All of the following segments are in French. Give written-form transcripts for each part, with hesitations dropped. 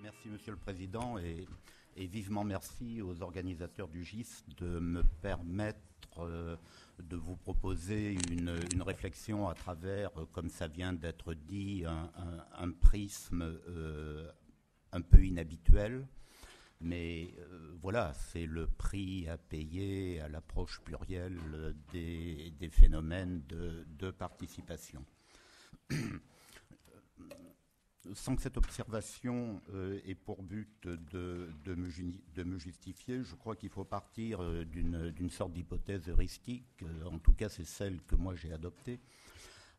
Merci Monsieur le Président et vivement merci aux organisateurs du GIS de me permettre de vous proposer une réflexion à travers, comme ça vient d'être dit, un prisme un peu inhabituel. Mais voilà, c'est le prix à payer à l'approche plurielle des phénomènes de participation. Sans que cette observation ait pour but de me justifier, je crois qu'il faut partir d'une sorte d'hypothèse heuristique, en tout cas c'est celle que moi j'ai adoptée,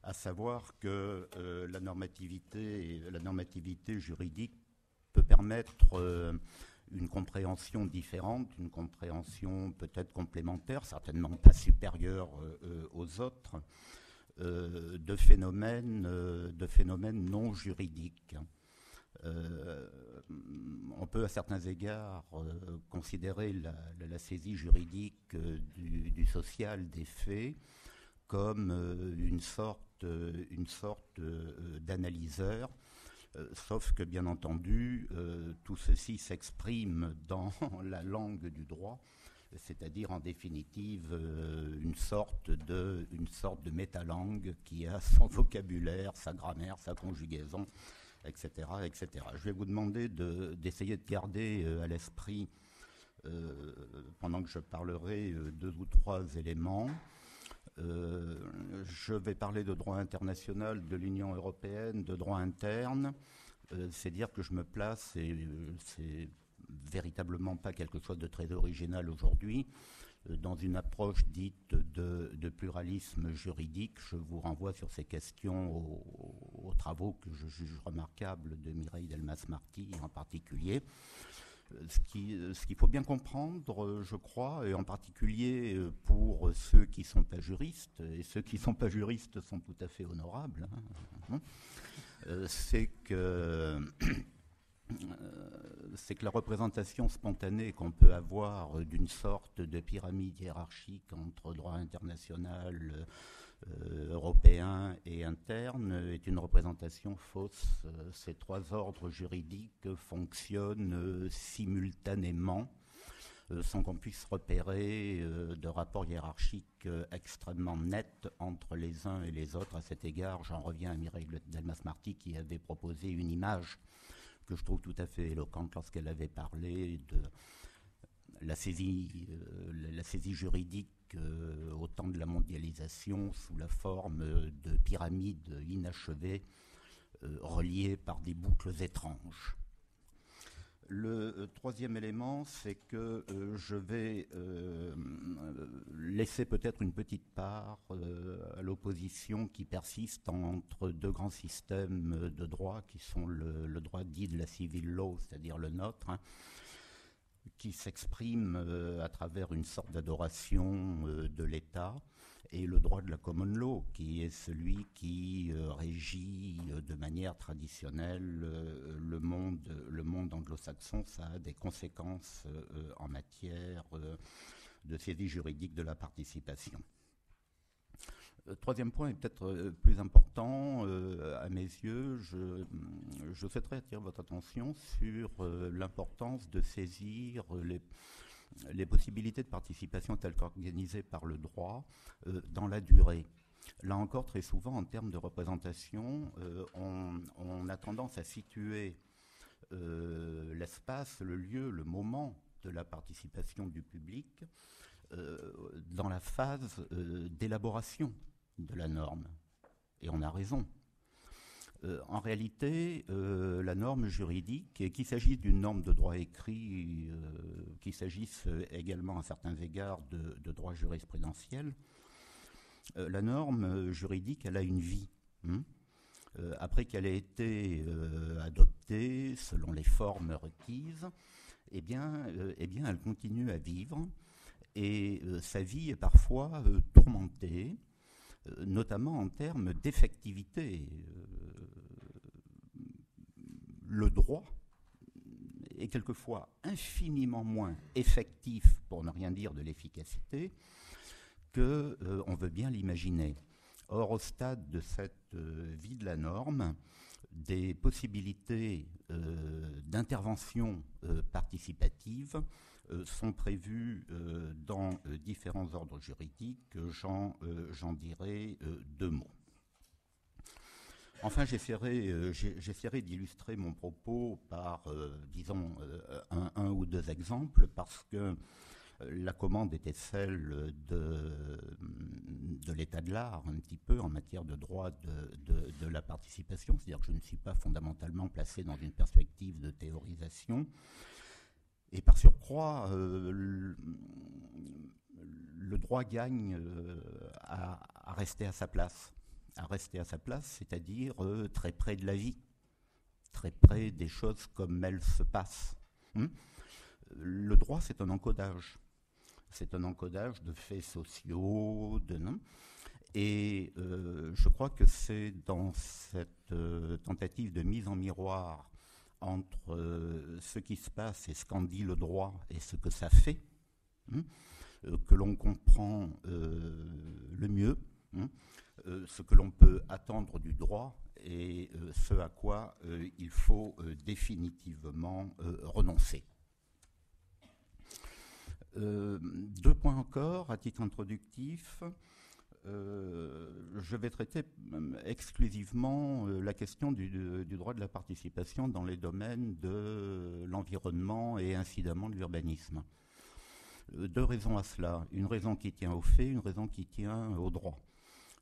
à savoir que la normativité juridique peut permettre une compréhension différente, une compréhension peut-être complémentaire, certainement pas supérieure aux autres, de phénomènes non juridiques. On peut à certains égards considérer la saisie juridique du social des faits comme une sorte d'analyseur, sauf que bien entendu tout ceci s'exprime dans la langue du droit, c'est-à-dire en définitive une sorte de métalangue qui a son vocabulaire, sa grammaire, sa conjugaison, etc., etc. Je vais vous demander d'essayer de garder à l'esprit, pendant que je parlerai, deux ou trois éléments. Je vais parler de droit international, de l'Union européenne, de droit interne. C'est dire que je me place, et c'est véritablement pas quelque chose de très original aujourd'hui, dans une approche dite de pluralisme juridique. Je vous renvoie sur ces questions aux travaux que je juge remarquables de Mireille Delmas-Marty en particulier. Ce qu'il faut bien comprendre, je crois, et en particulier pour ceux qui ne sont pas juristes, et ceux qui ne sont pas juristes sont tout à fait honorables, c'est que la représentation spontanée qu'on peut avoir d'une sorte de pyramide hiérarchique entre droit international, européen et interne est une représentation fausse. Ces trois ordres juridiques fonctionnent simultanément sans qu'on puisse repérer de rapports hiérarchiques extrêmement nets entre les uns et les autres. À cet égard, j'en reviens à Mireille Delmas-Marty qui avait proposé une image que je trouve tout à fait éloquente lorsqu'elle avait parlé de la saisie juridique au temps de la mondialisation sous la forme de pyramides inachevées reliées par des boucles étranges. Le troisième élément, c'est que je vais laisser peut-être une petite part à l'opposition qui persiste entre deux grands systèmes de droit qui sont le droit dit de la civil law, c'est-à-dire le nôtre, qui s'exprime à travers une sorte d'adoration de l'État, et le droit de la common law, qui est celui qui régit de manière traditionnelle le monde anglo-saxon. Ça a des conséquences en matière de saisie juridique de la participation. Troisième point est peut-être plus important à mes yeux. Je souhaiterais attirer votre attention sur l'importance de saisir les possibilités de participation telles qu'organisées par le droit dans la durée. Là encore, très souvent, en termes de représentation, on a tendance à situer l'espace, le lieu, le moment de la participation du public dans la phase d'élaboration de la norme. Et on a raison. En réalité, la norme juridique, qu'il s'agisse d'une norme de droit écrit, qu'il s'agisse également à certains égards de droit jurisprudentiel, la norme juridique, elle a une vie. Après qu'elle ait été adoptée selon les formes requises, eh bien, elle continue à vivre, et sa vie est parfois tourmentée, notamment en termes d'effectivité. Le droit est quelquefois infiniment moins effectif, pour ne rien dire de l'efficacité, qu'on veut bien l'imaginer. Or, au stade de cette vie de la norme, des possibilités d'intervention participative sont prévues dans différents ordres juridiques. J'en dirai deux mots. Enfin, j'essaierai d'illustrer mon propos par, disons, un ou deux exemples, parce que la commande était celle de l'état de l'art, un petit peu, en matière de droit de la participation. C'est-à-dire que je ne suis pas fondamentalement placé dans une perspective de théorisation. Et par surcroît, le droit gagne à rester à sa place. C'est-à-dire très près de la vie, très près des choses comme elles se passent. Le droit, c'est un encodage. C'est un encodage de faits sociaux, et je crois que c'est dans cette tentative de mise en miroir entre ce qui se passe et ce qu'en dit le droit et ce que ça fait, que l'on comprend le mieux ce que l'on peut attendre du droit et ce à quoi il faut définitivement renoncer. Deux points encore à titre introductif. Je vais traiter exclusivement la question du droit de la participation dans les domaines de l'environnement et incidemment de l'urbanisme. Deux raisons à cela. Une raison qui tient aux faits, une raison qui tient au droit.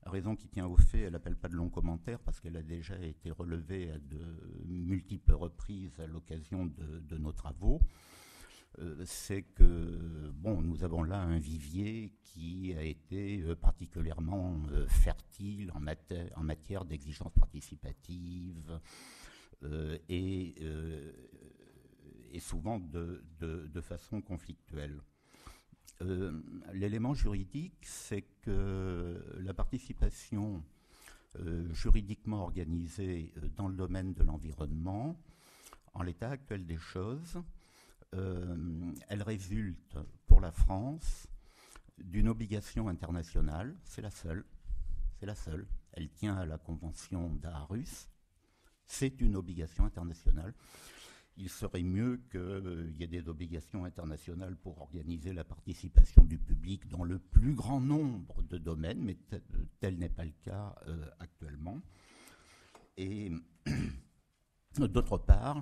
La raison qui tient aux faits, elle n'appelle pas de longs commentaires parce qu'elle a déjà été relevée à de multiples reprises à l'occasion de nos travaux. C'est que, bon, nous avons là un vivier qui a été particulièrement fertile en matière d'exigences participatives et souvent de façon conflictuelle. L'élément juridique, c'est que la participation juridiquement organisée dans le domaine de l'environnement, en l'état actuel des choses, elle résulte pour la France d'une obligation internationale, c'est la seule, elle tient à la Convention d'Aarhus, c'est une obligation internationale. Il serait mieux qu'il y ait des obligations internationales pour organiser la participation du public dans le plus grand nombre de domaines, mais tel n'est pas le cas actuellement. Et d'autre part,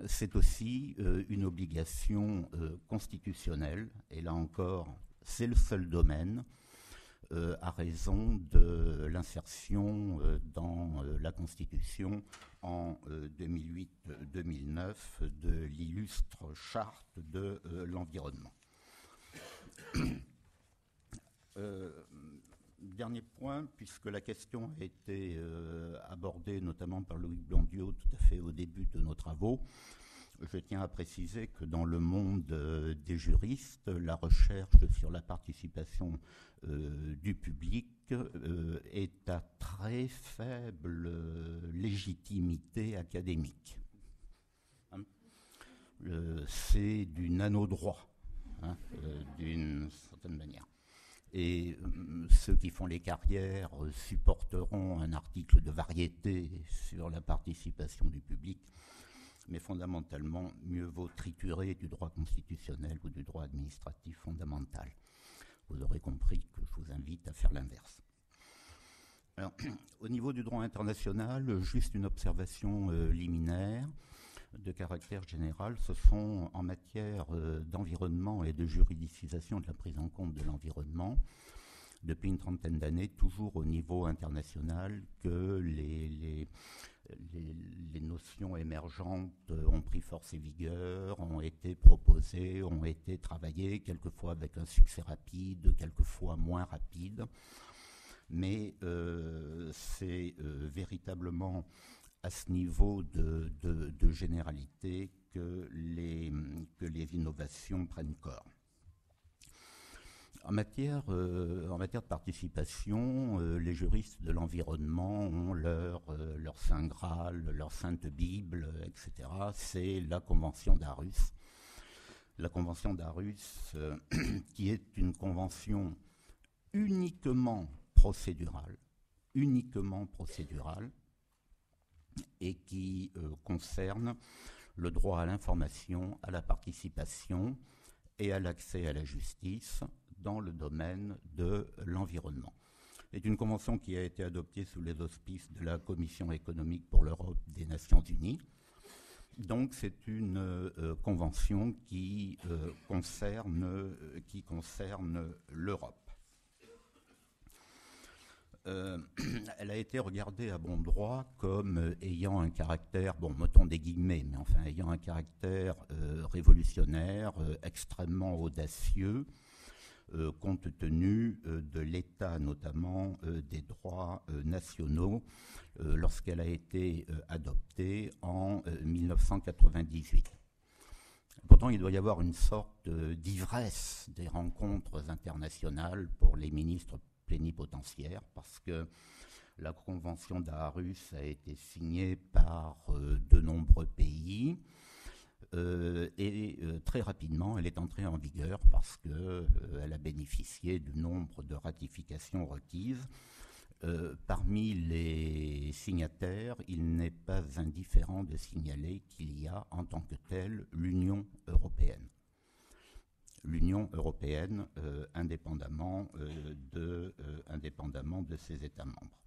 c'est aussi une obligation constitutionnelle, et là encore, c'est le seul domaine, à raison de l'insertion dans la Constitution en 2008-2009 de l'illustre charte de l'environnement. Dernier point, puisque la question a été abordée notamment par Loïc Blondiot tout à fait au début de nos travaux, je tiens à préciser que dans le monde des juristes, la recherche sur la participation du public est à très faible légitimité académique. C'est du nanodroit, d'une certaine manière. Et ceux qui font les carrières supporteront un article de variété sur la participation du public, mais fondamentalement, mieux vaut triturer du droit constitutionnel ou du droit administratif fondamental. Vous aurez compris que je vous invite à faire l'inverse. Alors, au niveau du droit international, juste une observation liminaire de caractère général. Ce sont en matière d'environnement et de juridicisation de la prise en compte de l'environnement, depuis une trentaine d'années, toujours au niveau international, que les notions émergentes ont pris force et vigueur, ont été proposées, ont été travaillées, quelquefois avec un succès rapide, quelquefois moins rapide. Mais c'est véritablement à ce niveau de généralité que les innovations prennent corps. En matière de participation, les juristes de l'environnement ont leur Saint Graal, leur Sainte Bible, etc. C'est la Convention d'Aarhus. La Convention d'Aarhus, qui est une convention uniquement procédurale, uniquement procédural et qui concerne le droit à l'information, à la participation et à l'accès à la justice dans le domaine de l'environnement. C'est une convention qui a été adoptée sous les auspices de la Commission économique pour l'Europe des Nations Unies. Donc c'est une convention qui concerne l'Europe. Elle a été regardée à bon droit comme ayant un caractère, bon, mettons des guillemets, mais enfin ayant un caractère révolutionnaire, extrêmement audacieux, compte tenu de l'état notamment des droits nationaux lorsqu'elle a été adoptée en 1998. Pourtant, il doit y avoir une sorte d'ivresse des rencontres internationales pour les ministres plénipotentiaires, parce que la Convention d'Aarhus a été signée par de nombreux pays et très rapidement elle est entrée en vigueur parce qu'elle a bénéficié du nombre de ratifications requises. Parmi les signataires, il n'est pas indifférent de signaler qu'il y a en tant que telle l'Union européenne. L'Union européenne, indépendamment de ses États membres.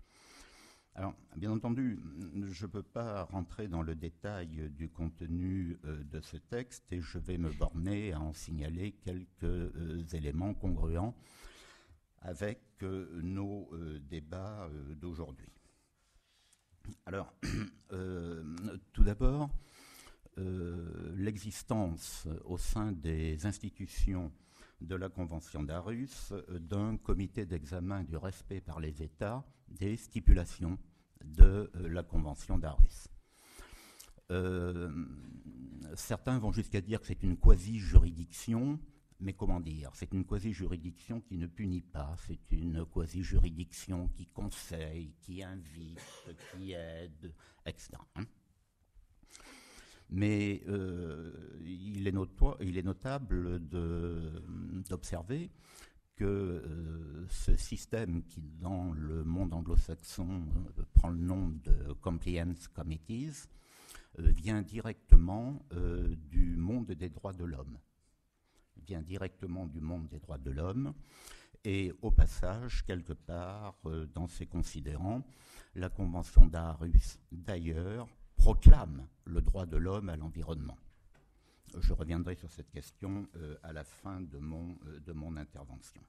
Alors, bien entendu, je ne peux pas rentrer dans le détail du contenu de ce texte et je vais me borner à en signaler quelques éléments congruents avec nos débats d'aujourd'hui. Alors, tout d'abord, l'existence au sein des institutions de la Convention d'Aarhus d'un comité d'examen du respect par les États des stipulations de la Convention d'Aarhus. Certains vont jusqu'à dire que c'est une quasi-juridiction, mais comment dire, c'est une quasi-juridiction qui ne punit pas, c'est une quasi-juridiction qui conseille, qui invite, qui aide, etc. Mais il est notable d'observer que ce système qui, dans le monde anglo-saxon, prend le nom de Compliance Committees, vient directement du monde des droits de l'homme. Et au passage, quelque part, dans ses considérants, la Convention d'Aarhus, d'ailleurs, proclame le droit de l'homme à l'environnement. Je reviendrai sur cette question à la fin de mon intervention.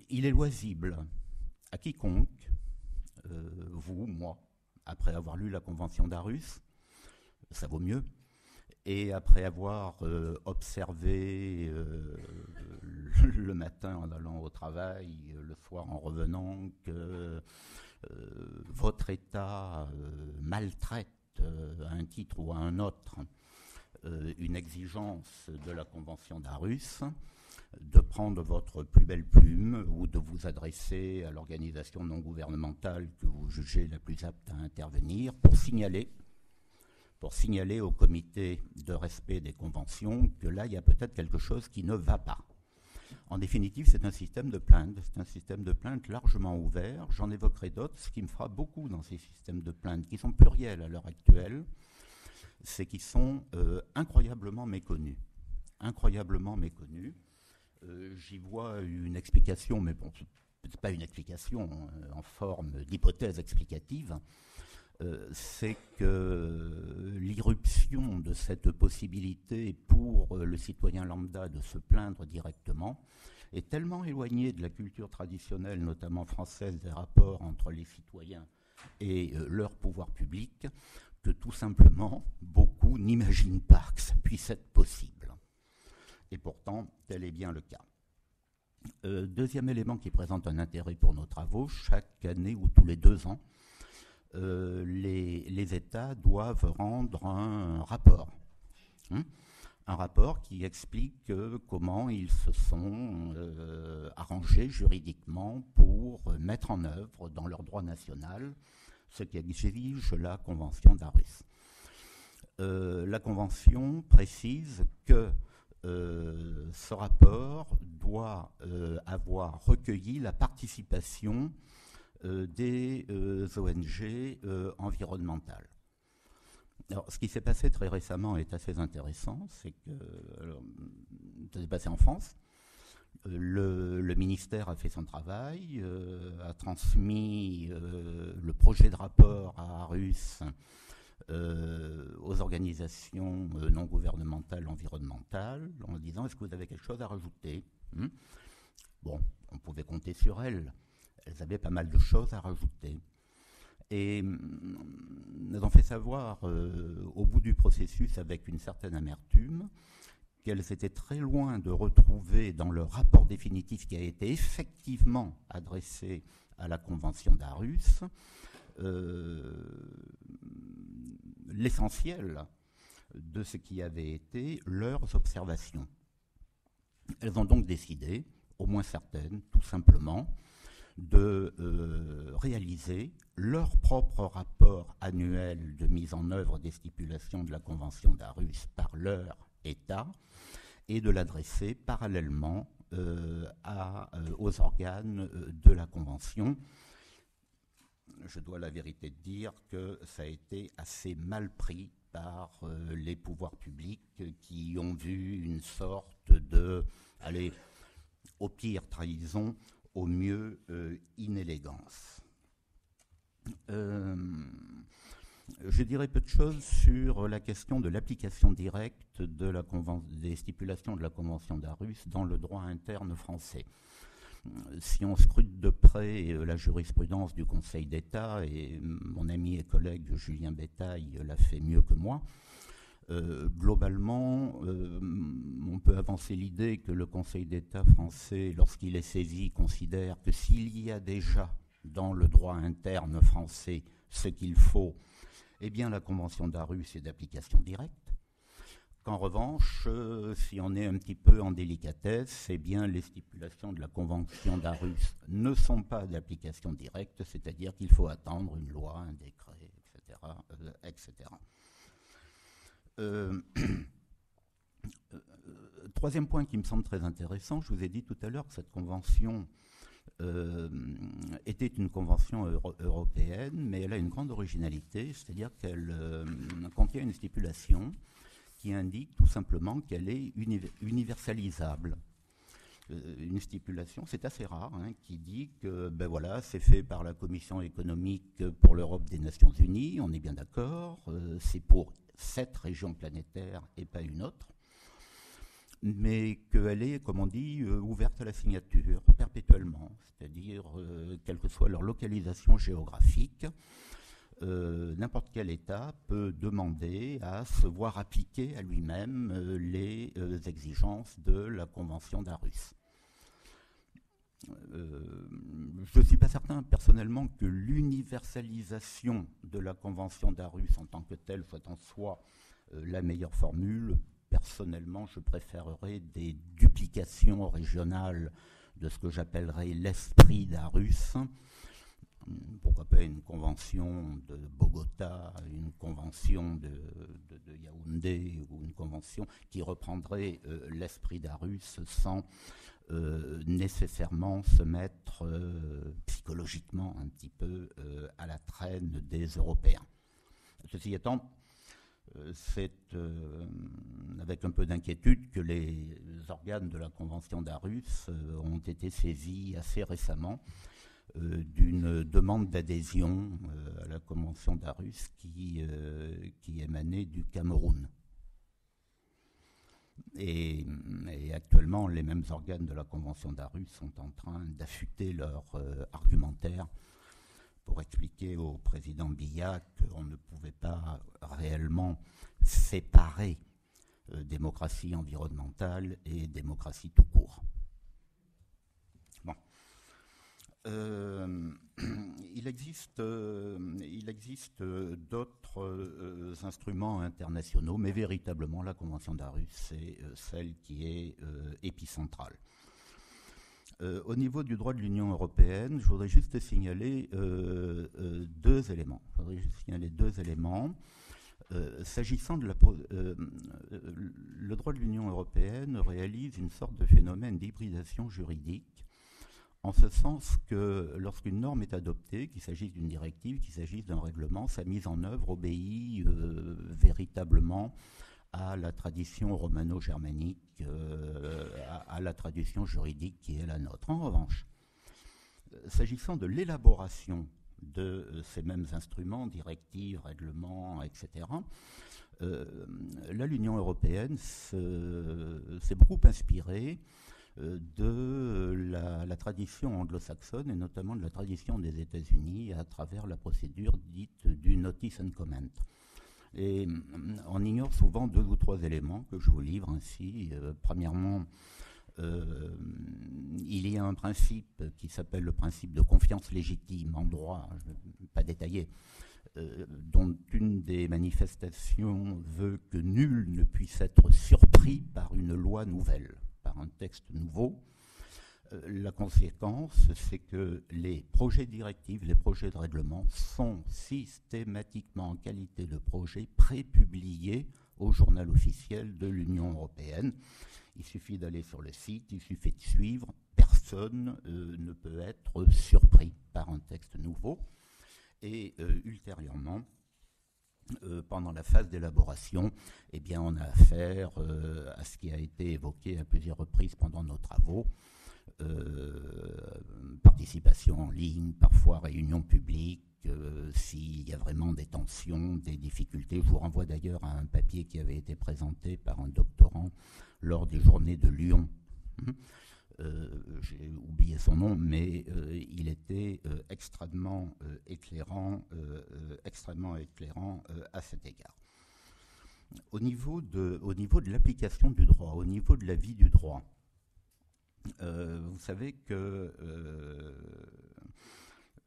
Il est loisible à quiconque, vous, moi, après avoir lu la Convention d'Aarhus, ça vaut mieux, et après avoir observé le matin en allant au travail, le soir en revenant, que votre État maltraite à un titre ou à un autre une exigence de la Convention d'Aarhus, de prendre votre plus belle plume ou de vous adresser à l'organisation non gouvernementale que vous jugez la plus apte à intervenir pour signaler au comité de respect des conventions que là, il y a peut-être quelque chose qui ne va pas. En définitive, c'est un système de plainte largement ouvert. J'en évoquerai d'autres. Ce qui me frappe beaucoup dans ces systèmes de plainte, qui sont pluriels à l'heure actuelle, c'est qu'ils sont incroyablement méconnus. J'y vois une explication, mais bon, c'est pas une explication en forme d'hypothèse explicative. C'est que l'irruption de cette possibilité pour le citoyen lambda de se plaindre directement est tellement éloignée de la culture traditionnelle, notamment française, des rapports entre les citoyens et leur pouvoir public, que tout simplement, beaucoup n'imaginent pas que ça puisse être possible. Et pourtant, tel est bien le cas. Deuxième élément qui présente un intérêt pour nos travaux, chaque année ou tous les 2 ans, les États doivent rendre un rapport. Un rapport qui explique comment ils se sont arrangés juridiquement pour mettre en œuvre dans leur droit national ce qu'exige la Convention d'Aarhus. La Convention précise que ce rapport doit avoir recueilli la participation des ONG environnementales. Alors, ce qui s'est passé très récemment est assez intéressant, c'est que ça s'est passé en France. Le ministère a fait son travail, a transmis le projet de rapport à Arus aux organisations non gouvernementales environnementales en disant: est-ce que vous avez quelque chose à rajouter? Bon, on pouvait compter sur elles. Elles avaient pas mal de choses à rajouter. Et elles ont fait savoir au bout du processus, avec une certaine amertume, qu'elles étaient très loin de retrouver dans le rapport définitif qui a été effectivement adressé à la Convention d'Aarhus l'essentiel de ce qui avait été leurs observations. Elles ont donc décidé, au moins certaines, tout simplement, de réaliser leur propre rapport annuel de mise en œuvre des stipulations de la Convention d'Aarhus par leur État et de l'adresser parallèlement aux organes de la Convention. Je dois la vérité dire que ça a été assez mal pris par les pouvoirs publics qui ont vu une sorte de, allez, au pire trahison, au mieux inélégance. Je dirais peu de choses sur la question de l'application directe des stipulations de la Convention d'Aarhus dans le droit interne français. Si on scrute de près la jurisprudence du Conseil d'État, et mon ami et collègue Julien Bétail l'a fait mieux que moi, globalement, on peut avancer l'idée que le Conseil d'État français, lorsqu'il est saisi, considère que s'il y a déjà dans le droit interne français ce qu'il faut, eh bien la Convention d'Aarhus est d'application directe. Qu'en revanche, si on est un petit peu en délicatesse, eh bien les stipulations de la Convention d'Aarhus ne sont pas d'application directe, c'est-à-dire qu'il faut attendre une loi, un décret, etc., etc. Troisième point qui me semble très intéressant, je vous ai dit tout à l'heure que cette convention était une convention européenne, mais elle a une grande originalité, c'est-à-dire qu'elle contient une stipulation qui indique tout simplement qu'elle est universalisable. Une stipulation, c'est assez rare, qui dit que ben voilà, c'est fait par la Commission économique pour l'Europe des Nations Unies, on est bien d'accord, c'est pour cette région planétaire et pas une autre, mais qu'elle est, comme on dit, ouverte à la signature perpétuellement, c'est-à-dire quelle que soit leur localisation géographique, n'importe quel État peut demander à se voir appliquer à lui-même les exigences de la Convention d'Aarhus. Je ne suis pas certain personnellement que l'universalisation de la Convention d'Aarhus en tant que telle soit en soi la meilleure formule. Personnellement, je préférerais des duplications régionales de ce que j'appellerais l'esprit d'Aarhus. Pourquoi pas une convention de Bogota, une convention de Yaoundé, ou une convention qui reprendrait l'esprit d'Aarhus sans nécessairement se mettre psychologiquement un petit peu à la traîne des Européens. Ceci étant, c'est avec un peu d'inquiétude que les organes de la Convention d'Aarhus ont été saisis assez récemment d'une demande d'adhésion à la Convention d'Aarhus qui émanait du Cameroun. Et actuellement, les mêmes organes de la Convention d'Aarhus sont en train d'affûter leur argumentaire pour expliquer au président Biya qu'on ne pouvait pas réellement séparer démocratie environnementale et démocratie tout court. Bon. Il existe d'autres instruments internationaux, mais véritablement la Convention d'Aarhus, c'est celle qui est épicentrale. Au niveau du droit de l'Union européenne, je voudrais juste signaler deux éléments. S'agissant de le droit de l'Union européenne réalise une sorte de phénomène d'hybridation juridique, en ce sens que lorsqu'une norme est adoptée, qu'il s'agisse d'une directive, qu'il s'agisse d'un règlement, sa mise en œuvre obéit véritablement à la tradition romano-germanique, à la tradition juridique qui est la nôtre. En revanche, s'agissant de l'élaboration de ces mêmes instruments, directives, règlements, etc., là, l'Union européenne s'est beaucoup inspirée de la tradition anglo-saxonne et notamment de la tradition des États-Unis à travers la procédure dite du notice and comment. Et on ignore souvent 2 ou 3 éléments que je vous livre ainsi. Premièrement, il y a un principe qui s'appelle le principe de confiance légitime en droit, je ne vais pas détailler, dont une des manifestations veut que nul ne puisse être surpris par une loi nouvelle, par un texte nouveau. La conséquence, c'est que les projets directifs, les projets de règlement sont systématiquement en qualité de projet prépubliés au journal officiel de l'Union européenne. Il suffit d'aller sur le site, il suffit de suivre. Personne ne peut être surpris par un texte nouveau. Et ultérieurement, pendant la phase d'élaboration, eh bien, on a affaire à ce qui a été évoqué à plusieurs reprises pendant nos travaux. Participation en ligne, parfois réunion publique, s'il y a vraiment des tensions, des difficultés. Je vous renvoie d'ailleurs à un papier qui avait été présenté par un doctorant lors des journées de Lyon. J'ai oublié son nom, mais il était extrêmement éclairant à cet égard. Au niveau de l'application du droit, au niveau de la vie du droit, vous savez que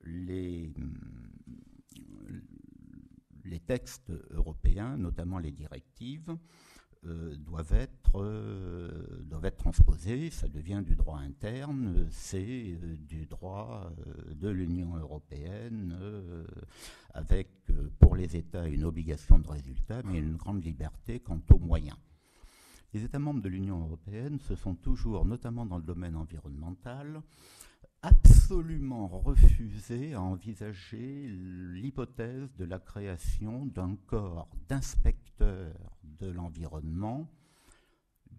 les textes européens, notamment les directives, doivent être transposés. Ça devient du droit interne, c'est du droit de l'Union européenne, avec pour les États une obligation de résultat, mais une grande liberté quant aux moyens. Les États membres de l'Union européenne se sont toujours, notamment dans le domaine environnemental, absolument refusé à envisager l'hypothèse de la création d'un corps d'inspecteurs de l'environnement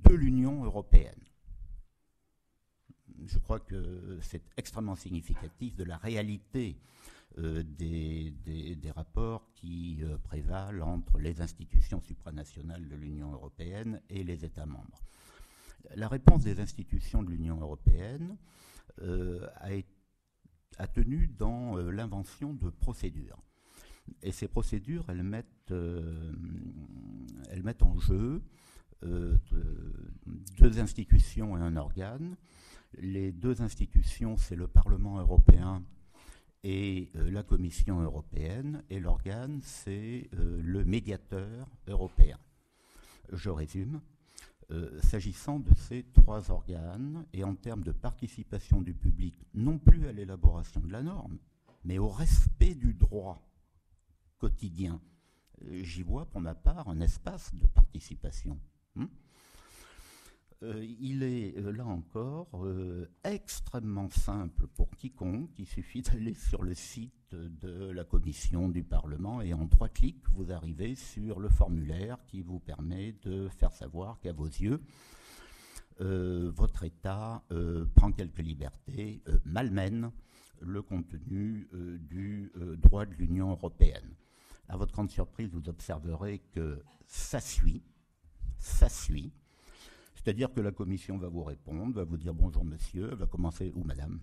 de l'Union européenne. Je crois que c'est extrêmement significatif de la réalité des rapports qui prévalent entre les institutions supranationales de l'Union européenne et les États membres. La réponse des institutions de l'Union européenne a tenu dans l'invention de procédures. Et ces procédures, elles mettent en jeu 2 institutions et un organe. Les 2 institutions, c'est le Parlement européen et la Commission européenne, et l'organe, c'est le médiateur européen. Je résume. S'agissant de ces 3 organes, et en termes de participation du public, non plus à l'élaboration de la norme, mais au respect du droit quotidien, j'y vois pour ma part un espace de participation. Il est là encore extrêmement simple pour quiconque. Il suffit d'aller sur le site de la Commission du Parlement et en 3 clics, vous arrivez sur le formulaire qui vous permet de faire savoir qu'à vos yeux, votre État prend quelques libertés, malmène le contenu du droit de l'Union européenne. À votre grande surprise, vous observerez que ça suit. C'est-à-dire que la commission va vous répondre, va vous dire bonjour monsieur, elle va commencer, ou madame,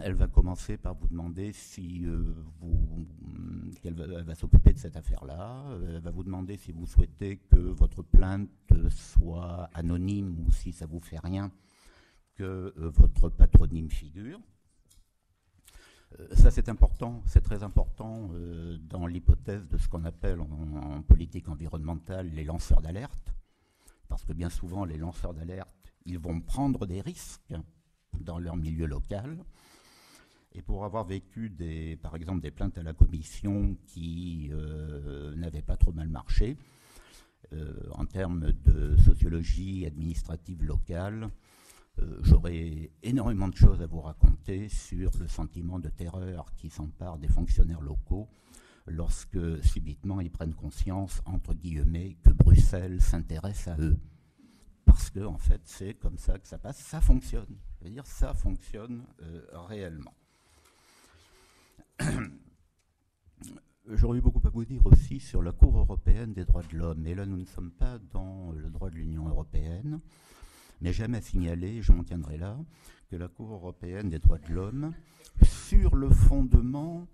elle va commencer par vous demander si elle va s'occuper de cette affaire-là, elle va vous demander si vous souhaitez que votre plainte soit anonyme ou si ça vous fait rien que votre patronyme figure. Ça c'est important, c'est très important dans l'hypothèse de ce qu'on appelle en politique environnementale les lanceurs d'alerte. Parce que bien souvent, les lanceurs d'alerte, ils vont prendre des risques dans leur milieu local. et pour avoir vécu par exemple des plaintes à la commission qui n'avaient pas trop mal marché, en termes de sociologie administrative locale, j'aurais énormément de choses à vous raconter sur le sentiment de terreur qui s'empare des fonctionnaires locaux lorsque subitement ils prennent conscience, entre guillemets, que Bruxelles s'intéresse à eux. Parce que, en fait, c'est comme ça que ça passe, ça fonctionne. Je veux dire, ça fonctionne réellement. J'aurais eu beaucoup à vous dire aussi sur la Cour européenne des droits de l'homme. Et là, nous ne sommes pas dans le droit de l'Union européenne, mais j'aime à signaler, je m'en tiendrai là, que la Cour européenne des droits de l'homme, sur le fondement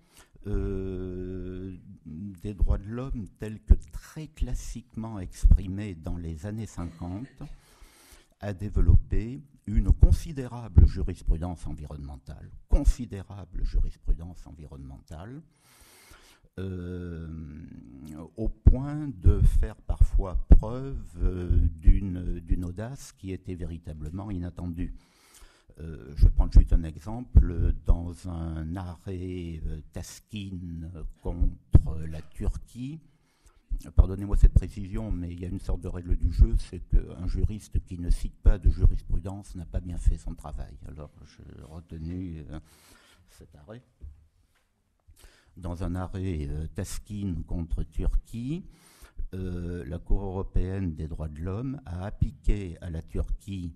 des droits de l'homme tels que très classiquement exprimés dans les années 50, a développé une considérable jurisprudence environnementale, au point de faire parfois preuve d'une audace qui était véritablement inattendue. Je vais prendre juste un exemple. Dans un arrêt Taskin contre la Turquie, pardonnez-moi cette précision, mais il y a une sorte de règle du jeu, c'est qu'un juriste qui ne cite pas de jurisprudence n'a pas bien fait son travail. Alors j'ai retenu cet arrêt. Dans un arrêt Taskin contre Turquie, la Cour européenne des droits de l'homme a appliqué à la Turquie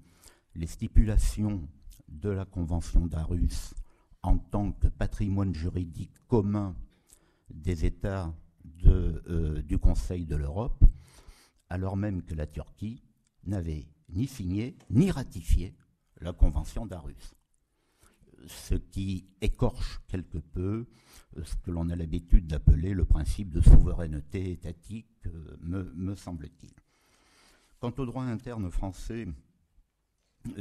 les stipulations de la Convention d'Aarhus en tant que patrimoine juridique commun des États du Conseil de l'Europe, alors même que la Turquie n'avait ni signé ni ratifié la Convention d'Aarhus. Ce qui écorche quelque peu ce que l'on a l'habitude d'appeler le principe de souveraineté étatique, me semble-t-il. Quant au droit interne français,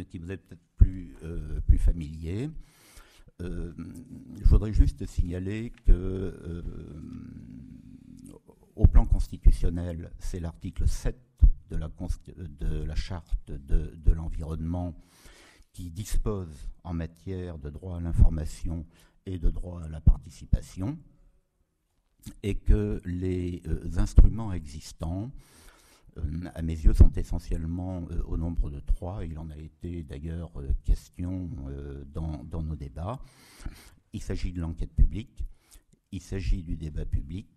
qui vous est peut-être plus familier, je voudrais juste signaler que au plan constitutionnel, c'est l'article 7 de la charte de l'environnement qui dispose en matière de droit à l'information et de droit à la participation, et que les instruments existants, à mes yeux, sont essentiellement au nombre de 3. Il en a été d'ailleurs question dans nos débats. Il s'agit de l'enquête publique, il s'agit du débat public,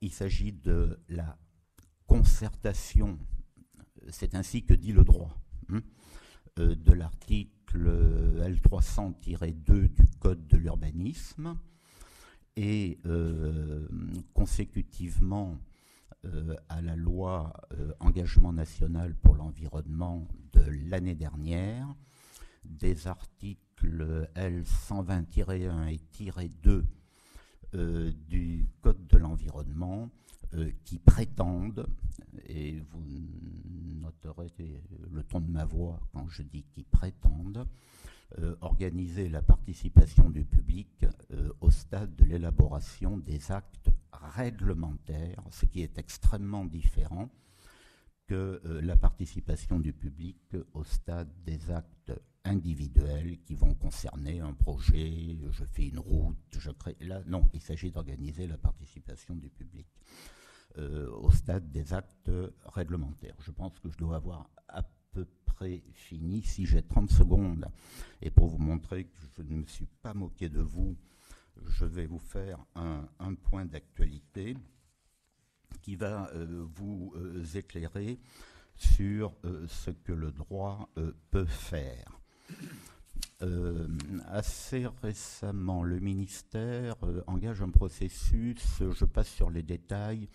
il s'agit de la concertation, c'est ainsi que dit le droit, de l'article L300-2 du Code de l'urbanisme, et consécutivement à la loi Engagement national pour l'environnement de l'année dernière, des articles L120-1 et -2 du Code de l'environnement qui prétendent, et vous noterez le ton de ma voix quand je dis qui prétendent, organiser la participation du public au stade de l'élaboration des actes réglementaires, ce qui est extrêmement différent que la participation du public au stade des actes individuels qui vont concerner un projet, je fais une route, je crée... Là, non, il s'agit d'organiser la participation du public au stade des actes réglementaires. Je pense que je dois avoir à peu près fini. Si j'ai 30 secondes, et pour vous montrer que je ne me suis pas moqué de vous, je vais vous faire un point d'actualité qui va vous éclairer sur ce que le droit peut faire. Assez récemment, le ministère engage un processus, je passe sur les détails,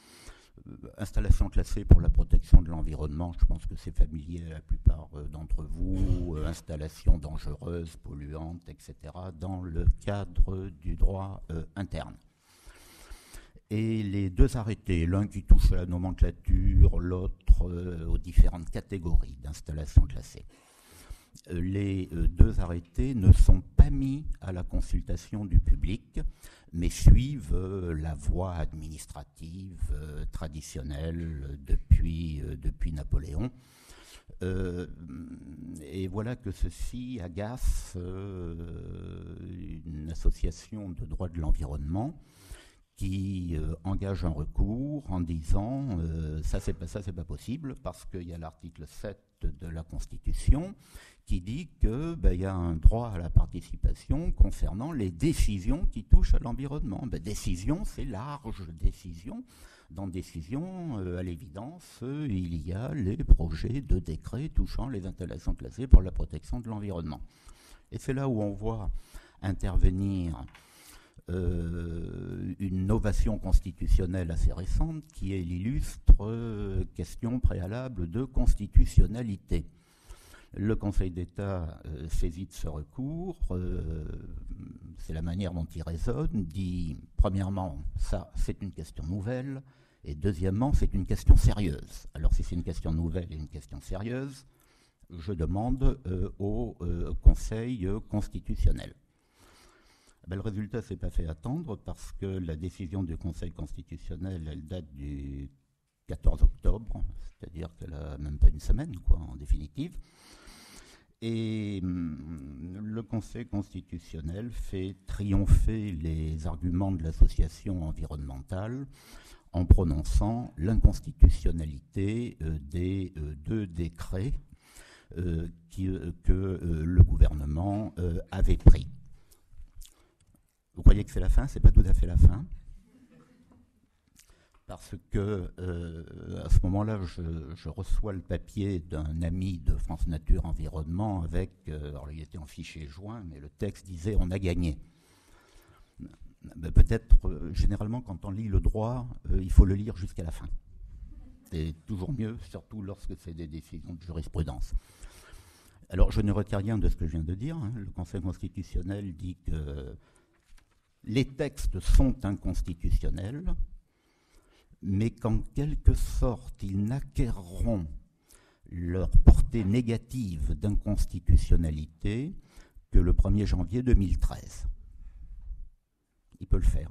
installation classée pour la protection de l'environnement, je pense que c'est familier à la plupart d'entre vous, installation dangereuse, polluante, etc., dans le cadre du droit interne. Et les deux arrêtés, l'un qui touche à la nomenclature, l'autre aux différentes catégories d'installations classées. Les deux arrêtés ne sont pas mis à la consultation du public, mais suivent la voie administrative traditionnelle depuis Napoléon. Et voilà que ceci agace une association de droit de l'environnement qui engage un recours en disant ça c'est pas possible parce qu'il y a l'article 7 de la Constitution qui dit que y a un droit à la participation concernant les décisions qui touchent à l'environnement. Décision, c'est large, décision. Dans décision, à l'évidence, il y a les projets de décret touchant les installations classées pour la protection de l'environnement. Et c'est là où on voit intervenir une novation constitutionnelle assez récente qui est l'illustre question préalable de constitutionnalité. Le Conseil d'État saisit de ce recours, c'est la manière dont il raisonne, dit premièrement, ça c'est une question nouvelle, et deuxièmement, c'est une question sérieuse. Alors si c'est une question nouvelle et une question sérieuse, je demande au Conseil constitutionnel. Le résultat ne s'est pas fait attendre parce que la décision du Conseil constitutionnel, elle date du 14 octobre, c'est-à-dire qu'elle n'a même pas une semaine, en définitive. Et le Conseil constitutionnel fait triompher les arguments de l'association environnementale en prononçant l'inconstitutionnalité des deux décrets que le gouvernement avait pris. Vous croyez que c'est la fin? C'est pas tout à fait la fin. Parce que à ce moment-là, je reçois le papier d'un ami de France Nature Environnement avec, alors il était en fichier joint, mais le texte disait on a gagné. Peut-être, généralement, quand on lit le droit, il faut le lire jusqu'à la fin. C'est toujours mieux, surtout lorsque c'est des décisions de jurisprudence. Alors, je ne retire rien de ce que je viens de dire. Le Conseil constitutionnel dit que les textes sont inconstitutionnels, mais qu'en quelque sorte, ils n'acquerront leur portée négative d'inconstitutionnalité que le 1er janvier 2013. Il peut le faire.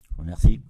Je vous remercie.